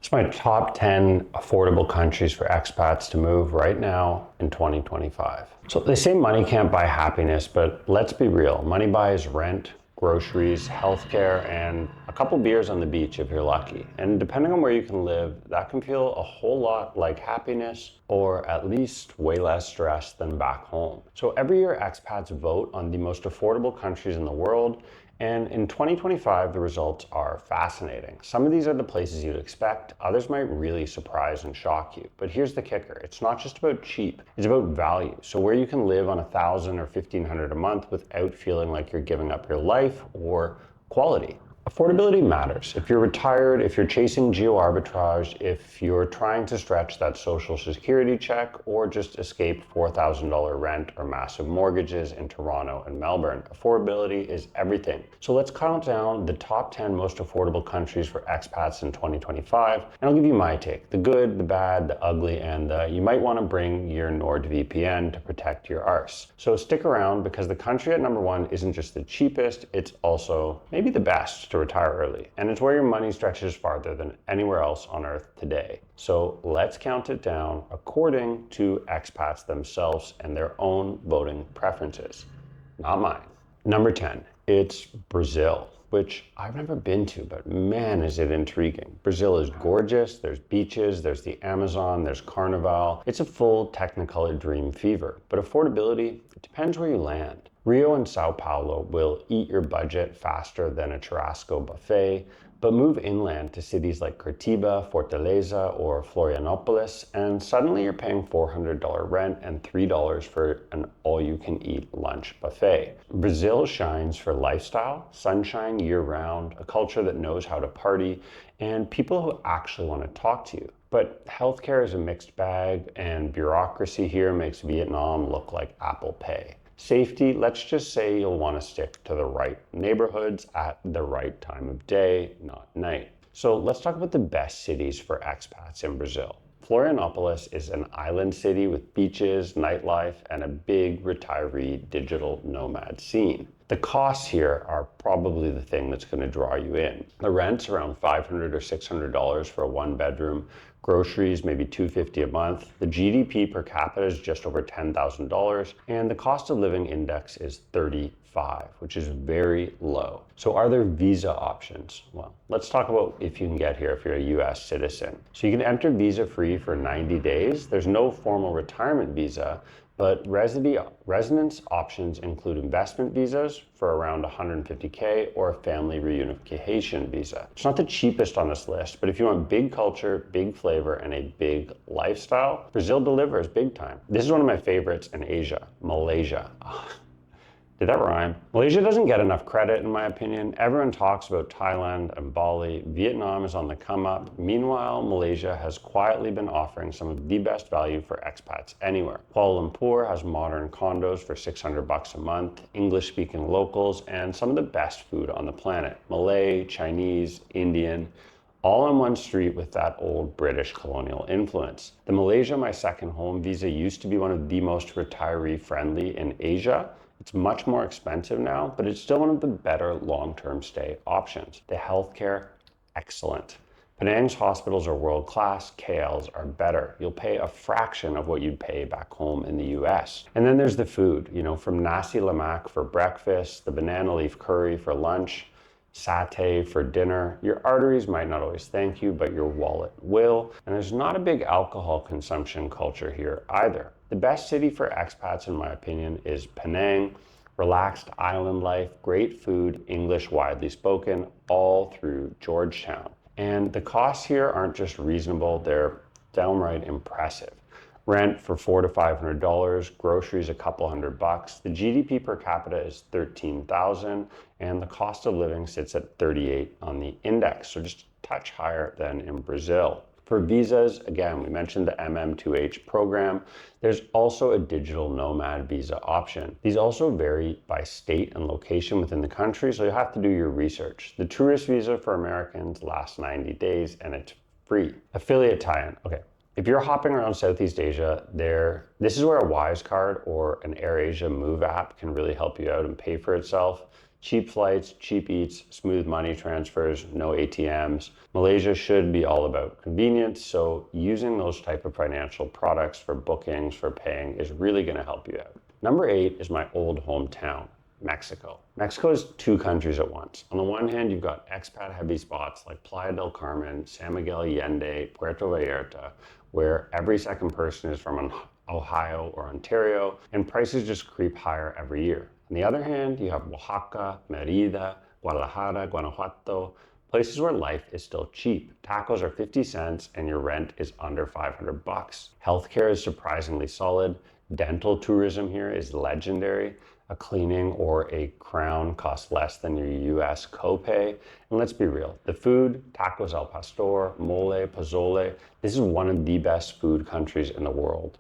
It's my top 10 affordable countries for expats to move right now in 2025. So they say money can't buy happiness, but let's be real. Money buys rent, groceries, healthcare, and a couple beers on the beach if you're lucky. And depending on where you can live, that can feel a whole lot like happiness, or at least way less stress than back home. So every year expats vote on the most affordable countries in the world. And in 2025, the results are fascinating. Some of these are the places you'd expect, others might really surprise and shock you. But here's the kicker, it's not just about cheap, it's about value. So where you can live on $1,000 or $1,500 a month without feeling like you're giving up your life or quality. Affordability matters. If you're retired, if you're chasing geo arbitrage, if you're trying to stretch that social security check, or just escape $4,000 rent or massive mortgages in Toronto and Melbourne, affordability is everything. So let's count down the top 10 most affordable countries for expats in 2025, and I'll give you my take, the good, the bad, the ugly, and you might want to bring your NordVPN to protect your arse. So stick around, because the country at number 1 isn't just the cheapest, it's also maybe the best to retire early, and it's where your money stretches farther than anywhere else on earth today. So let's count it down according to expats themselves and their own voting preferences, not mine. Number 10, it's Brazil, which I've never been to, but man, is it intriguing. Brazil is gorgeous, there's beaches, there's the Amazon, there's Carnival. It's a full Technicolor dream fever, but affordability, it depends where you land. Rio and Sao Paulo will eat your budget faster than a churrasco buffet, but move inland to cities like Curitiba, Fortaleza, or Florianopolis, and suddenly you're paying $400 rent and $3 for an all-you-can-eat lunch buffet. Brazil shines for lifestyle, sunshine year-round, a culture that knows how to party, and people who actually want to talk to you. But healthcare is a mixed bag, and bureaucracy here makes Vietnam look like Apple Pay. Safety, let's just say you'll want to stick to the right neighborhoods at the right time of day, not night. So let's talk about the best cities for expats in Brazil. Florianopolis is an island city with beaches, nightlife, and a big retiree digital nomad scene. The costs here are probably the thing that's going to draw you in. The rent's around $500 or $600 for a one-bedroom. Groceries, maybe $250 a month. The GDP per capita is just over $10,000, and the cost of living index is 35, which is very low. So are there visa options? Well, let's talk about if you can get here if you're a US citizen. So you can enter visa-free for 90 days. There's no formal retirement visa, but residence options include investment visas for around $150K or a family reunification visa. It's not the cheapest on this list, but if you want big culture, big flavor, and a big lifestyle, Brazil delivers big time. This is one of my favorites in Asia, Malaysia. Did that rhyme? Malaysia doesn't get enough credit, in my opinion. Everyone talks about Thailand and Bali. Vietnam is on the come up. Meanwhile, Malaysia has quietly been offering some of the best value for expats anywhere. Kuala Lumpur has modern condos for $600 a month, English-speaking locals, and some of the best food on the planet. Malay, Chinese, Indian, all on one street with that old British colonial influence. The Malaysia My Second Home visa used to be one of the most retiree-friendly in Asia. It's much more expensive now, but it's still one of the better long-term stay options. The healthcare, excellent. Penang's hospitals are world-class, KL's are better. You'll pay a fraction of what you'd pay back home in the US. And then there's the food, from nasi lemak for breakfast, the banana leaf curry for lunch, satay for dinner. Your arteries might not always thank you, but your wallet will. And there's not a big alcohol consumption culture here either. The best city for expats, in my opinion, is Penang. Relaxed island life, great food, English widely spoken, all through Georgetown. And the costs here aren't just reasonable, they're downright impressive. Rent for $400 to $500, groceries a couple $100. The GDP per capita is 13,000, and the cost of living sits at 38 on the index, so just a touch higher than in Brazil. For visas, again, we mentioned the MM2H program. There's also a digital nomad visa option. These also vary by state and location within the country, so you'll have to do your research. The tourist visa for Americans lasts 90 days and it's free. Affiliate tie-in, okay. If you're hopping around Southeast Asia, this is where a Wise card or an AirAsia Move app can really help you out and pay for itself. Cheap flights, cheap eats, smooth money transfers, no ATMs. Malaysia should be all about convenience, so using those type of financial products for bookings, for paying, is really going to help you out. Number 8 is my old hometown, Mexico. Mexico is two countries at once. On the one hand, you've got expat heavy spots like Playa del Carmen, San Miguel Allende, Puerto Vallarta, where every second person is from Ohio or Ontario, and prices just creep higher every year. On the other hand, you have Oaxaca, Merida, Guadalajara, Guanajuato, places where life is still cheap. Tacos are 50 cents and your rent is under 500 bucks. Healthcare is surprisingly solid. Dental tourism here is legendary. A cleaning or a crown costs less than your US copay. And let's be real, the food, tacos al pastor, mole, pozole, this is one of the best food countries in the world,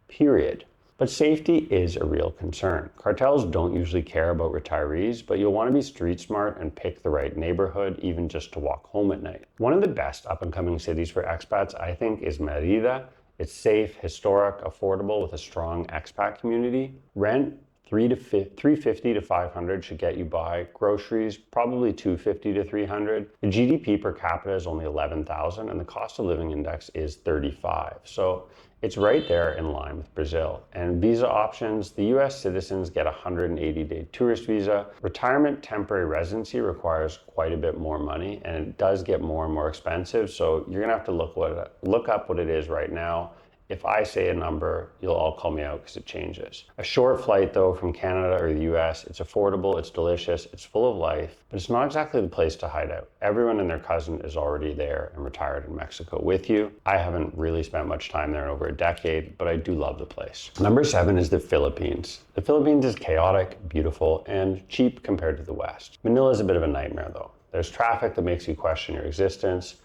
period. But safety is a real concern. Cartels don't usually care about retirees, but you'll want to be street smart and pick the right neighborhood, even just to walk home at night. One of the best up-and-coming cities for expats, I think, is Merida. It's safe, historic, affordable, with a strong expat community. Rent, $350 to $500 should get you by. Groceries, probably $250 to $300. The GDP per capita is only 11,000, and the cost of living index is 35. So it's right there in line with Brazil. And visa options, the US citizens get a 180-day tourist visa. Retirement temporary residency requires quite a bit more money, and it does get more and more expensive. So you're gonna have to look up what it is right now. If I say a number, you'll all call me out because it changes. A short flight though from Canada or the US, it's affordable, it's delicious, it's full of life, but it's not exactly the place to hide out. Everyone and their cousin is already there and retired in Mexico with you. I haven't really spent much time there in over a decade, but I do love the place. Number 7 is the Philippines. The Philippines is chaotic, beautiful, and cheap compared to the West. Manila is a bit of a nightmare though. There's traffic that makes you question your existence.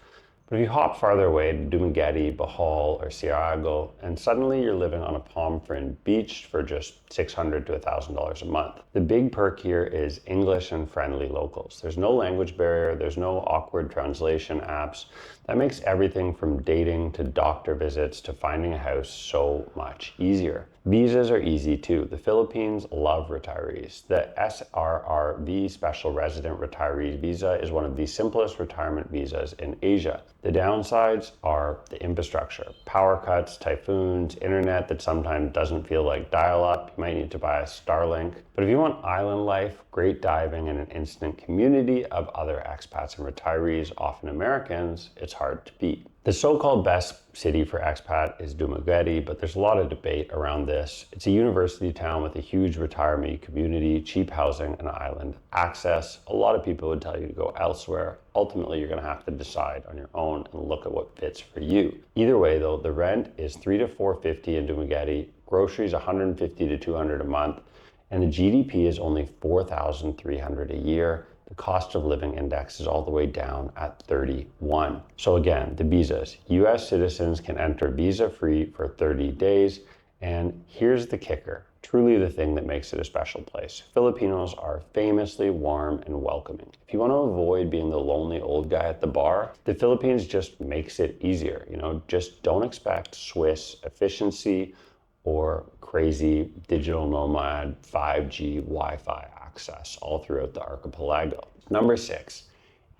But if you hop farther away to Dumaguete, Bohol, or Siargao, and suddenly you're living on a palm fringe beach for just $600 to $1,000 a month. The big perk here is English and friendly locals. There's no language barrier, there's no awkward translation apps. That makes everything from dating to doctor visits to finding a house so much easier. Visas are easy too. The Philippines love retirees. The SRRV, Special Resident Retiree Visa, is one of the simplest retirement visas in Asia. The downsides are the infrastructure. Power cuts, typhoons, internet that sometimes doesn't feel like dial-up. You might need to buy a Starlink. But if you want island life, great diving, and an instant community of other expats and retirees, often Americans, it's hard to beat. The so-called best city for expat is Dumaguete, but there's a lot of debate around this. It's a university town with a huge retirement community, cheap housing, and island access. A lot of people would tell you to go elsewhere. Ultimately, you're going to have to decide on your own and look at what fits for you. Either way, though, the rent is $300 to $450 in Dumaguete, groceries $150 to $200 a month, and the GDP is only $4,300 a year. The cost of living index is all the way down at 31. So again, the visas. US citizens can enter visa-free for 30 days. And here's the kicker, truly the thing that makes it a special place. Filipinos are famously warm and welcoming. If you want to avoid being the lonely old guy at the bar, the Philippines just makes it easier. Just don't expect Swiss efficiency or crazy digital nomad 5G Wi-Fi access all throughout the archipelago. Number 6,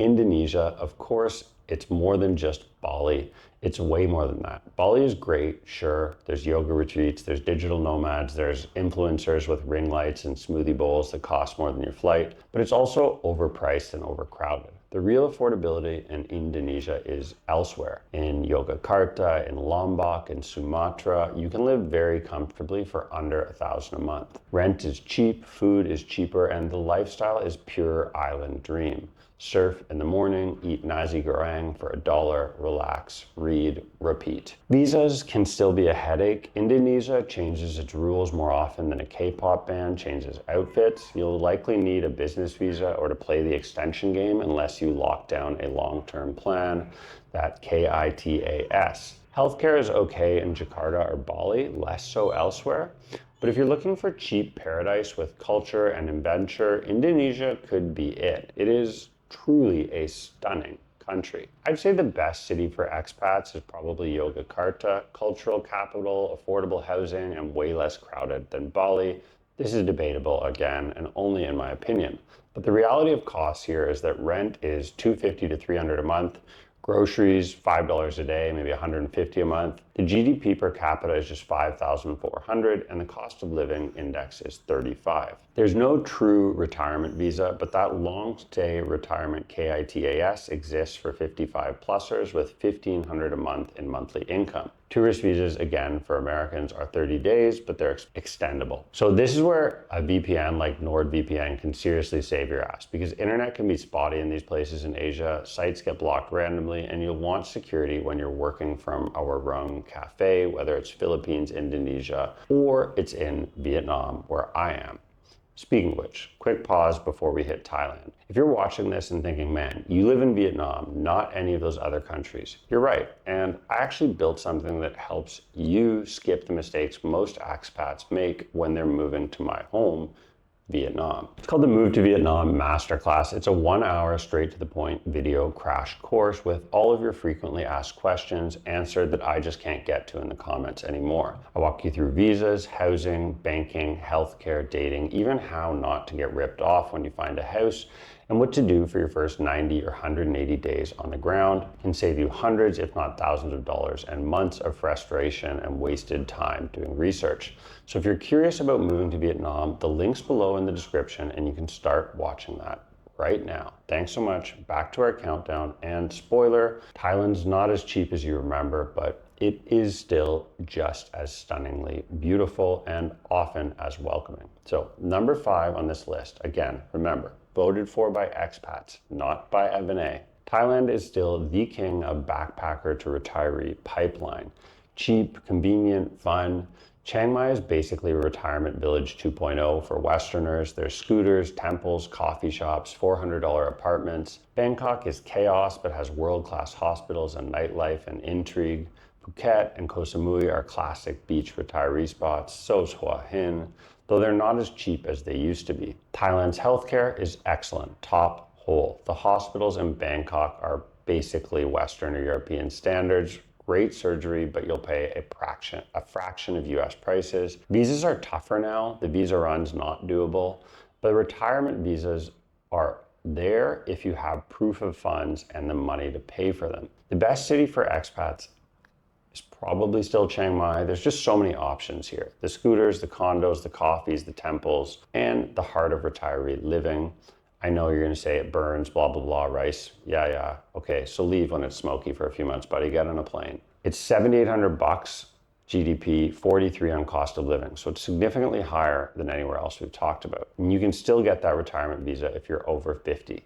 Indonesia. Of course, it's more than just Bali. It's way more than that. Bali is great, sure. There's yoga retreats, there's digital nomads, there's influencers with ring lights and smoothie bowls that cost more than your flight, but it's also overpriced and overcrowded. The real affordability in Indonesia is elsewhere. In Yogyakarta, in Lombok, in Sumatra, you can live very comfortably for under $1,000 a month. Rent is cheap, food is cheaper, and the lifestyle is pure island dream. Surf in the morning, eat nasi goreng for $1, relax, read, repeat. Visas can still be a headache. Indonesia changes its rules more often than a K-pop band changes outfits. You'll likely need a business visa or to play the extension game unless you lock down a long-term plan, that KITAS. Healthcare is okay in Jakarta or Bali, less so elsewhere. But if you're looking for cheap paradise with culture and adventure, Indonesia could be it. It is truly a stunning country. I'd say the best city for expats is probably Yogyakarta, cultural capital, affordable housing, and way less crowded than Bali. This is debatable again, and only in my opinion. But the reality of costs here is that rent is $250 to $300 a month, groceries $5 a day, maybe $150 a month. The GDP per capita is just 5,400, and the cost of living index is 35. There's no true retirement visa, but that long stay retirement KITAS exists for 55 plusers with $1,500 a month in monthly income. Tourist visas, again, for Americans are 30 days, but they're extendable. So this is where a VPN like NordVPN can seriously save your ass, because internet can be spotty in these places in Asia, sites get blocked randomly, and you'll want security when you're working from a Warung cafe, whether it's Philippines, Indonesia, or it's in Vietnam, where I am. Speaking of which, quick pause before we hit Thailand. If you're watching this and thinking, man, you live in Vietnam, not any of those other countries, you're right. And I actually built something that helps you skip the mistakes most expats make when they're moving to my home, Vietnam. It's called the Move to Vietnam Masterclass. It's a 1 hour straight to the point video crash course with all of your frequently asked questions answered that I just can't get to in the comments anymore. I walk you through visas, housing, banking, healthcare, dating, even how not to get ripped off when you find a house, and what to do for your first 90 or 180 days on the ground. Can save you hundreds, if not thousands of dollars and months of frustration and wasted time doing research. So if you're curious about moving to Vietnam, the link's below in the description and you can start watching that right now. Thanks so much. Back to our countdown, and spoiler, Thailand's not as cheap as you remember, but it is still just as stunningly beautiful and often as welcoming. So number 5 on this list, again, remember, voted for by expats, not by Evan A. Thailand is still the king of backpacker to retiree pipeline. Cheap, convenient, fun. Chiang Mai is basically a retirement village 2.0 for Westerners. There's scooters, temples, coffee shops, $400 apartments. Bangkok is chaos, but has world-class hospitals and nightlife and intrigue. Phuket and Koh Samui are classic beach retiree spots. So's Hua Hin, though they're not as cheap as they used to be. Thailand's healthcare is excellent, top hole. The hospitals in Bangkok are basically Western or European standards. Great surgery, but you'll pay a fraction of US prices. Visas are tougher now. The visa run's not doable, but retirement visas are there if you have proof of funds and the money to pay for them. The best city for expats is probably still Chiang Mai. There's just so many options here. The scooters, the condos, the coffees, the temples, and the heart of retiree living. I know you're gonna say it burns, blah, blah, blah, rice. Yeah. Okay, so leave when it's smoky for a few months, buddy, get on a plane. It's $7,800 GDP, 43 on cost of living. So it's significantly higher than anywhere else we've talked about. And you can still get that retirement visa if you're over 50.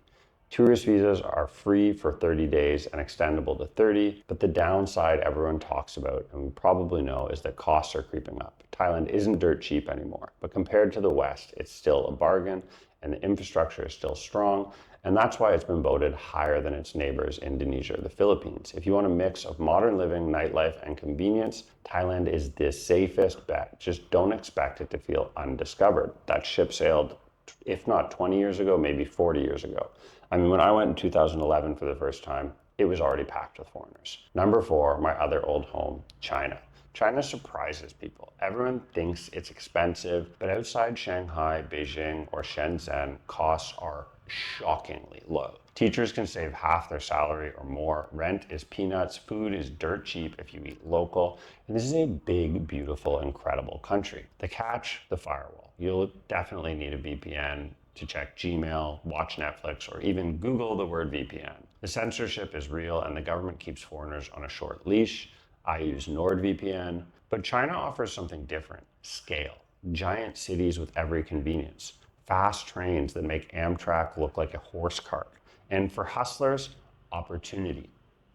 Tourist visas are free for 30 days and extendable to 30, but the downside everyone talks about, and we probably know, is that costs are creeping up. Thailand isn't dirt cheap anymore, but compared to the West, it's still a bargain, and the infrastructure is still strong, and that's why it's been voted higher than its neighbors, Indonesia or the Philippines. If you want a mix of modern living, nightlife, and convenience, Thailand is the safest bet. Just don't expect it to feel undiscovered. That ship sailed, if not 20 years ago, maybe 40 years ago. I mean, when I went in 2011 for the first time, it was already packed with foreigners. Number 4, my other old home, China. China surprises people. Everyone thinks it's expensive, but outside Shanghai, Beijing, or Shenzhen, costs are shockingly low. Teachers can save half their salary or more. Rent is peanuts. Food is dirt cheap if you eat local. And this is a big, beautiful, incredible country. The catch, the firewall. You'll definitely need a VPN to check Gmail, watch Netflix, or even Google the word VPN. The censorship is real and the government keeps foreigners on a short leash. I use NordVPN, but China offers something different: scale. Giant cities with every convenience. Fast trains that make Amtrak look like a horse cart. And for hustlers, opportunity.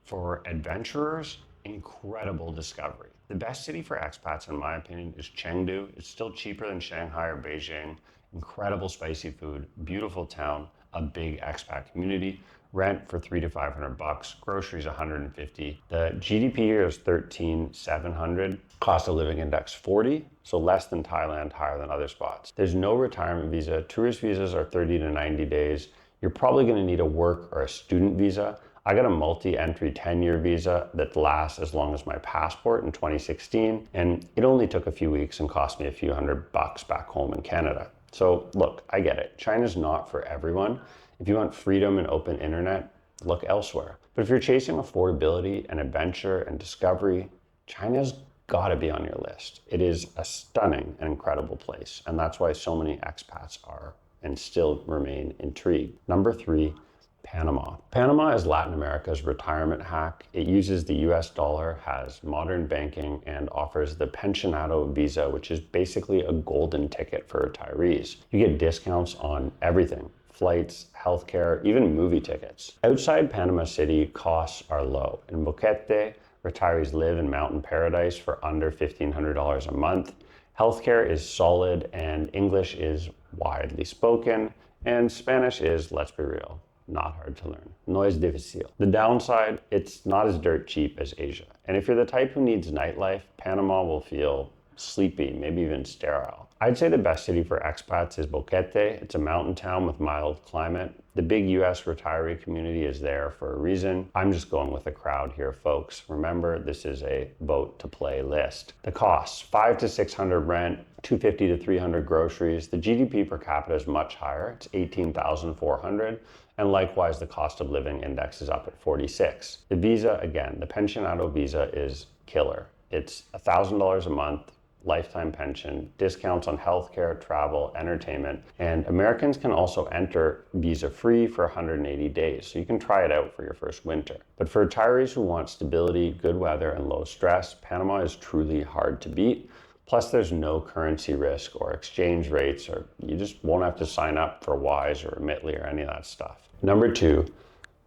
For adventurers, incredible discovery. The best city for expats, in my opinion, is Chengdu. It's still cheaper than Shanghai or Beijing. Incredible spicy food, beautiful town, a big expat community. Rent for $300 to $500, groceries $150. The GDP here is 13,700. Cost of living index 40, so less than Thailand, higher than other spots. There's no retirement visa. Tourist visas are 30 to 90 days. You're probably gonna need a work or a student visa. I got a multi-entry 10-year visa that lasts as long as my passport in 2016, and it only took a few weeks and cost me a few $100 back home in Canada. So look, I get it. China's not for everyone. If you want freedom and open internet, look elsewhere. But if you're chasing affordability and adventure and discovery, China's gotta be on your list. It is a stunning and incredible place. And that's why so many expats are and still remain intrigued. Number 3, Panama. Panama is Latin America's retirement hack. It uses the US dollar, has modern banking, and offers the pensionado visa, which is basically a golden ticket for retirees. You get discounts on everything: flights, healthcare, even movie tickets. Outside Panama City, costs are low. In Boquete, retirees live in mountain paradise for under $1,500 a month. Healthcare is solid, and English is widely spoken, and Spanish is, let's be real, not hard to learn. No es difícil. The downside, it's not as dirt cheap as Asia. And if you're the type who needs nightlife, Panama will feel sleepy, maybe even sterile. I'd say the best city for expats is Boquete. It's a mountain town with mild climate. The big US retiree community is there for a reason. I'm just going with the crowd here, folks. Remember, this is a vote to play list. The costs: $500 to $600 rent, $250 to $300 groceries. The GDP per capita is much higher. It's $18,400. And likewise, the cost of living index is up at 46. The visa, again, the pensionado visa is killer. It's $1,000 a month, lifetime pension, discounts on healthcare, travel, entertainment, and Americans can also enter visa-free for 180 days, so you can try it out for your first winter. But for retirees who want stability, good weather, and low stress, Panama is truly hard to beat. Plus, there's no currency risk or exchange rates, or you just won't have to sign up for Wise or Remitly or any of that stuff. Number 2,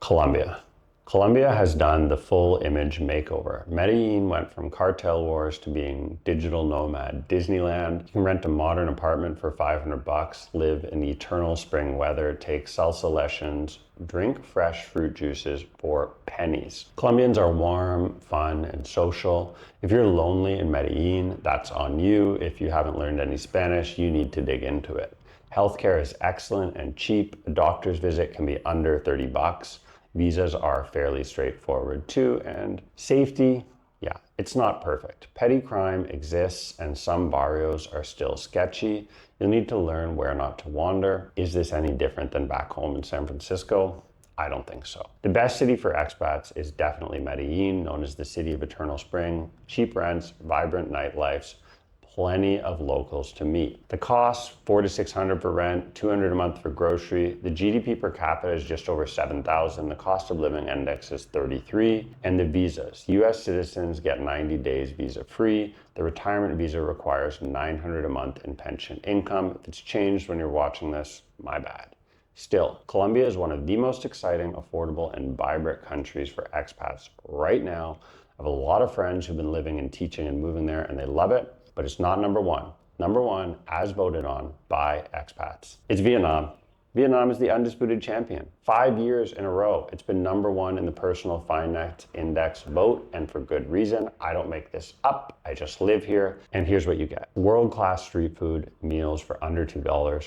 Colombia. Colombia has done the full image makeover. Medellin went from cartel wars to being digital nomad Disneyland. You can rent a modern apartment for $500, live in eternal spring weather, take salsa lessons, drink fresh fruit juices for pennies. Colombians are warm, fun, and social. If you're lonely in Medellin, that's on you. If you haven't learned any Spanish, you need to dig into it. Healthcare is excellent and cheap. A doctor's visit can be under $30. Visas are fairly straightforward too, and safety, yeah, it's not perfect. Petty crime exists and some barrios are still sketchy. You'll need to learn where not to wander. Is this any different than back home in San Francisco? I don't think so. The best city for expats is definitely Medellin, known as the city of eternal spring. Cheap rents, vibrant nightlifes, plenty of locals to meet. The cost: $400 to $600 for rent, $200 a month for grocery. The GDP per capita is just over 7,000. The cost of living index is 33. And the visas: US citizens get 90 days visa free. The retirement visa requires $900 a month in pension income. If it's changed when you're watching this, my bad. Still, Colombia is one of the most exciting, affordable, and vibrant countries for expats right now. I have a lot of friends who've been living and teaching and moving there, and they love it. But it's not number 1. Number 1, as voted on by expats, it's Vietnam. Vietnam is the undisputed champion. 5 years in a row, it's been number 1 in the personal finance index vote, and for good reason. I don't make this up. I just live here. And here's what you get: world-class street food, meals for under $2,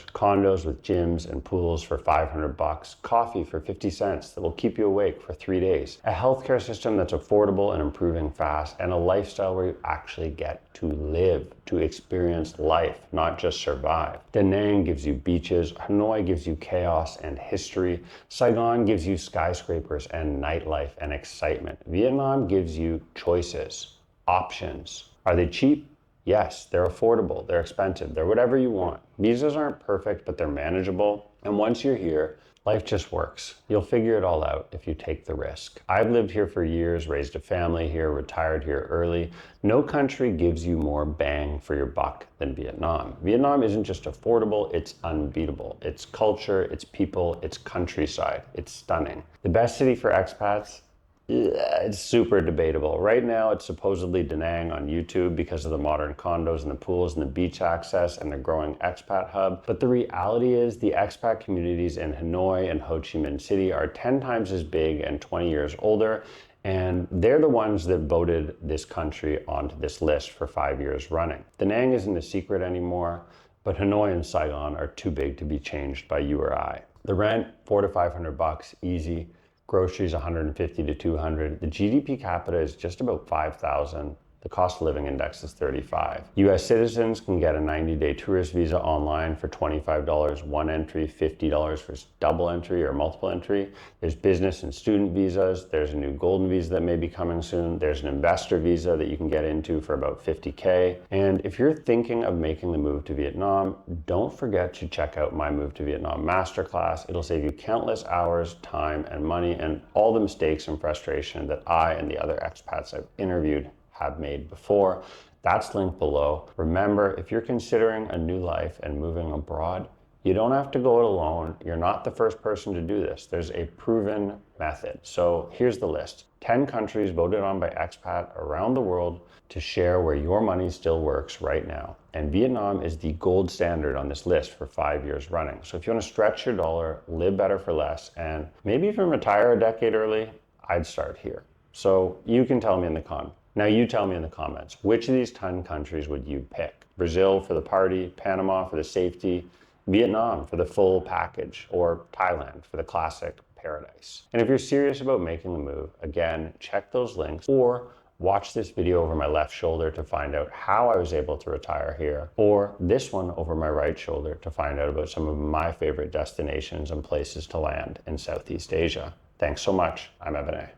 condos with gyms and pools for $500, coffee for 50 cents that will keep you awake for 3 days, a healthcare system that's affordable and improving fast, and a lifestyle where you actually get to live, to experience life, not just survive. Da Nang gives you beaches, Hanoi gives you chaos and history, Saigon gives you skyscrapers and nightlife and excitement. Vietnam gives you choices, options. Are they cheap? Yes. They're affordable, they're expensive, they're whatever you want. Visas aren't perfect, but they're manageable. And once you're here, life just works. You'll figure it all out if you take the risk. I've lived here for years, raised a family here, retired here early. No country gives you more bang for your buck than Vietnam. Vietnam isn't just affordable, it's unbeatable. It's culture, it's people, it's countryside. It's stunning. The best city for expats? Yeah, it's super debatable. Right now, it's supposedly Da Nang on YouTube because of the modern condos and the pools and the beach access and the growing expat hub. But the reality is the expat communities in Hanoi and Ho Chi Minh City are 10 times as big and 20 years older. And they're the ones that voted this country onto this list for 5 years running. Da Nang isn't a secret anymore, but Hanoi and Saigon are too big to be changed by you or I. The rent, $400 to $500, easy. Groceries, $150 to $200. The GDP capita is just about 5,000. The cost of living index is 35. US citizens can get a 90-day tourist visa online for $25 one entry, $50 for double entry or multiple entry. There's business and student visas. There's a new golden visa that may be coming soon. There's an investor visa that you can get into for about $50K. And if you're thinking of making the move to Vietnam, don't forget to check out my Move to Vietnam masterclass. It'll save you countless hours, time, and money, and all the mistakes and frustration that I and the other expats I've interviewed have made before. That's linked below. Remember, if you're considering a new life and moving abroad, you don't have to go it alone. You're not the first person to do this. There's a proven method. So here's the list. 10 countries voted on by Expat around the world to share where your money still works right now. And Vietnam is the gold standard on this list for 5 years running. So if you want to stretch your dollar, live better for less, and maybe even retire a decade early, I'd start here. So you can tell me in the Now you tell me in the comments, which of these 10 countries would you pick? Brazil for the party, Panama for the safety, Vietnam for the full package, or Thailand for the classic paradise? And if you're serious about making the move, again, check those links or watch this video over my left shoulder to find out how I was able to retire here, or this one over my right shoulder to find out about some of my favorite destinations and places to land in Southeast Asia. Thanks so much. I'm Evan A.